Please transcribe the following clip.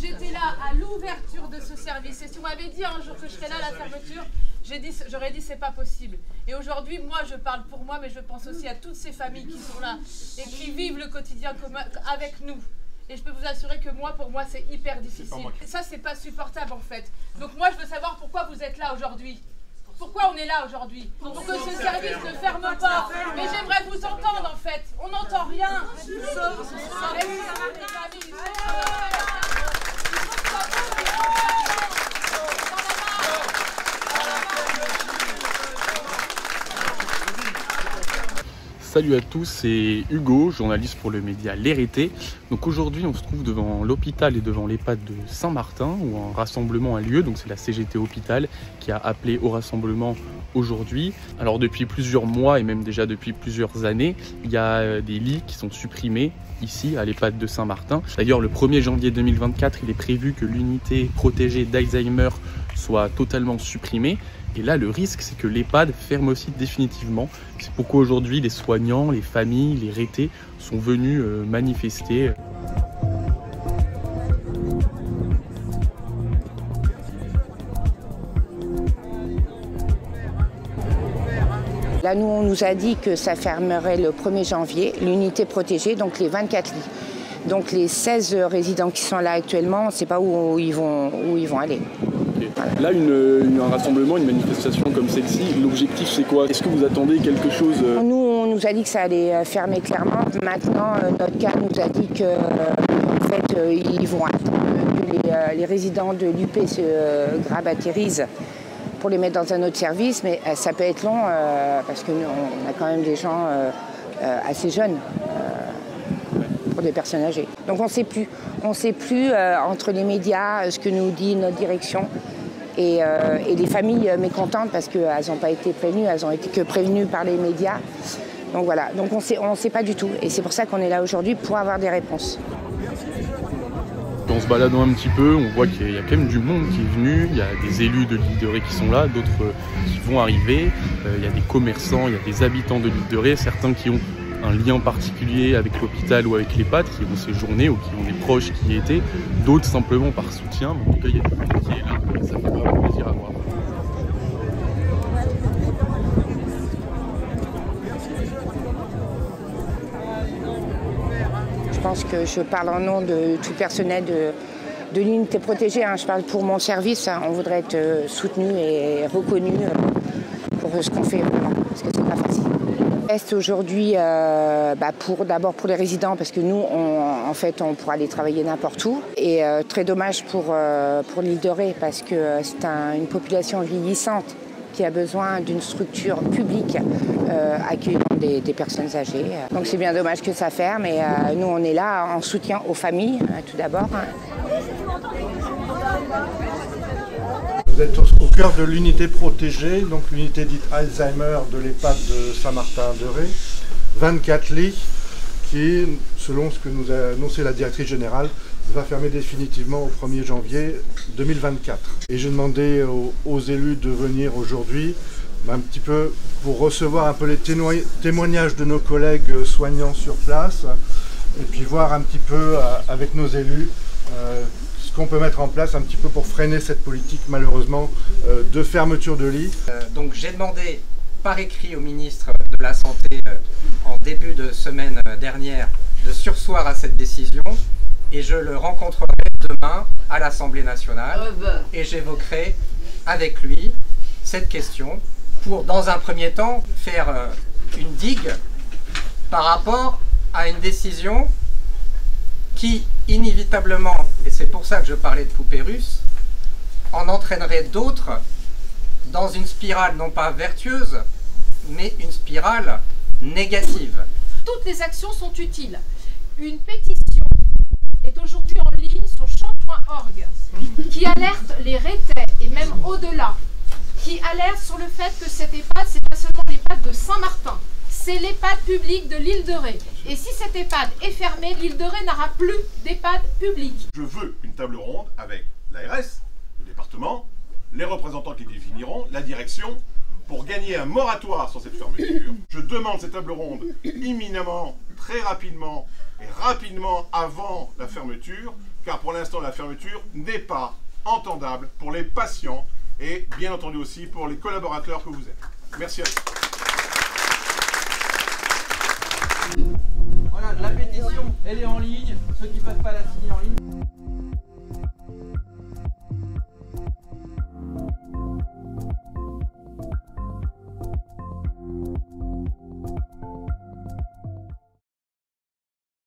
J'étais là à l'ouverture de ce service et si on m'avait dit un jour que je serais là à la fermeture, j'aurais dit c'est pas possible. Et aujourd'hui, moi je parle pour moi, mais je pense aussi à toutes ces familles qui sont là et qui vivent le quotidien avec nous. Et je peux vous assurer que moi, pour moi, c'est hyper difficile. Et ça, c'est pas supportable en fait. Donc moi, je veux savoir pourquoi vous êtes là aujourd'hui. Pourquoi on est là aujourd'hui? Pour que ce service ne ferme pas. Mais j'aimerais vous entendre en fait. On n'entend rien. Salut à tous, c'est Hugo, journaliste pour le média L'Hérété. Donc aujourd'hui, on se trouve devant l'hôpital et devant l'EHPAD de Saint-Martin où un rassemblement a lieu. Donc c'est la CGT Hôpital qui a appelé au rassemblement aujourd'hui. Alors depuis plusieurs mois et même déjà depuis plusieurs années, il y a des lits qui sont supprimés ici à l'EHPAD de Saint-Martin. D'ailleurs, le 1er janvier 2024, il est prévu que l'unité protégée d'Alzheimer soit totalement supprimée. Et là, le risque, c'est que l'EHPAD ferme aussi définitivement. C'est pourquoi aujourd'hui, les soignants, les familles, les rétés sont venus manifester. Là, nous, on nous a dit que ça fermerait le 1er janvier, l'unité protégée, donc les 24 lits. Donc les 16 résidents qui sont là actuellement, on ne sait pas où ils vont aller. Là, un rassemblement, une manifestation comme celle-ci, l'objectif c'est quoi? Est-ce que vous attendez quelque chose? Nous, on nous a dit que ça allait fermer clairement. Maintenant, notre cas nous a dit que, en fait, ils vont attendre que les résidents de l'UP se grabattérisent pour les mettre dans un autre service, mais ça peut être long parce qu'on a quand même des gens assez jeunes. Pour des personnes âgées. Donc on ne sait plus entre les médias ce que nous dit notre direction et les familles mécontentes parce qu'elles n'ont pas été prévenues, elles ont été que prévenues par les médias. Donc voilà, donc on sait pas du tout et c'est pour ça qu'on est là aujourd'hui pour avoir des réponses. En se baladant un petit peu, on voit qu'il y a quand même du monde qui est venu, il y a des élus de l'île de Ré qui sont là, d'autres qui vont arriver, il y a des commerçants, il y a des habitants de l'île de Ré, certains qui ont un lien particulier avec l'hôpital ou avec l'EHPAD, qui vont séjourner ou qui ont des proches qui y étaient, d'autres simplement par soutien. En tout cas, il y a du monde qui est là, et ça fait vraiment plaisir à voir. Je pense que je parle en nom de tout le personnel de l'unité protégée. Je parle pour mon service. On voudrait être soutenu et reconnu pour ce qu'on fait, parce que c'est pas facile. Aujourd'hui, d'abord pour les résidents, parce que nous, on pourra aller travailler n'importe où. Et très dommage pour l'île de Ré, parce que c'est une population vieillissante qui a besoin d'une structure publique accueillant des personnes âgées. Donc c'est bien dommage que ça ferme. Et nous, on est là en soutien aux familles, tout d'abord. Vous êtes au cœur de l'unité protégée, donc l'unité dite Alzheimer de l'EHPAD de Saint-Martin-de-Ré. 24 lits qui, selon ce que nous a annoncé la directrice générale, va fermer définitivement au 1er janvier 2024. Et j'ai demandé aux élus de venir aujourd'hui un petit peu pour recevoir un peu les témoignages de nos collègues soignants sur place et puis voir un petit peu avec nos élus ce qu'on peut mettre en place un petit peu pour freiner cette politique malheureusement de fermeture de lits. Donc j'ai demandé par écrit au ministre de la Santé en début de semaine dernière de surseoir à cette décision et je le rencontrerai demain à l'Assemblée nationale et j'évoquerai avec lui cette question pour dans un premier temps faire une digue par rapport à une décision qui inévitablement, et c'est pour ça que je parlais de poupée russe, en entraînerait d'autres dans une spirale non pas vertueuse, mais une spirale négative. Toutes les actions sont utiles. Une pétition est aujourd'hui en ligne sur change.org qui alerte les rétais et même au-delà, qui alerte sur le fait que cette EHPAD, c'est pas seulement l'EHPAD de Saint-Martin, c'est l'EHPAD public de l'île de Ré. Et si cette EHPAD est fermée, l'île de Ré n'aura plus d'EHPAD public. Je veux une table ronde avec l'ARS, le département, les représentants qui définiront, la direction, pour gagner un moratoire sur cette fermeture. Je demande cette table ronde imminemment, très rapidement et rapidement avant la fermeture, car pour l'instant la fermeture n'est pas entendable pour les patients et bien entendu aussi pour les collaborateurs que vous êtes. Merci à tous. Voilà, la pétition, elle est en ligne. Ceux qui ne peuvent pas la signer en ligne.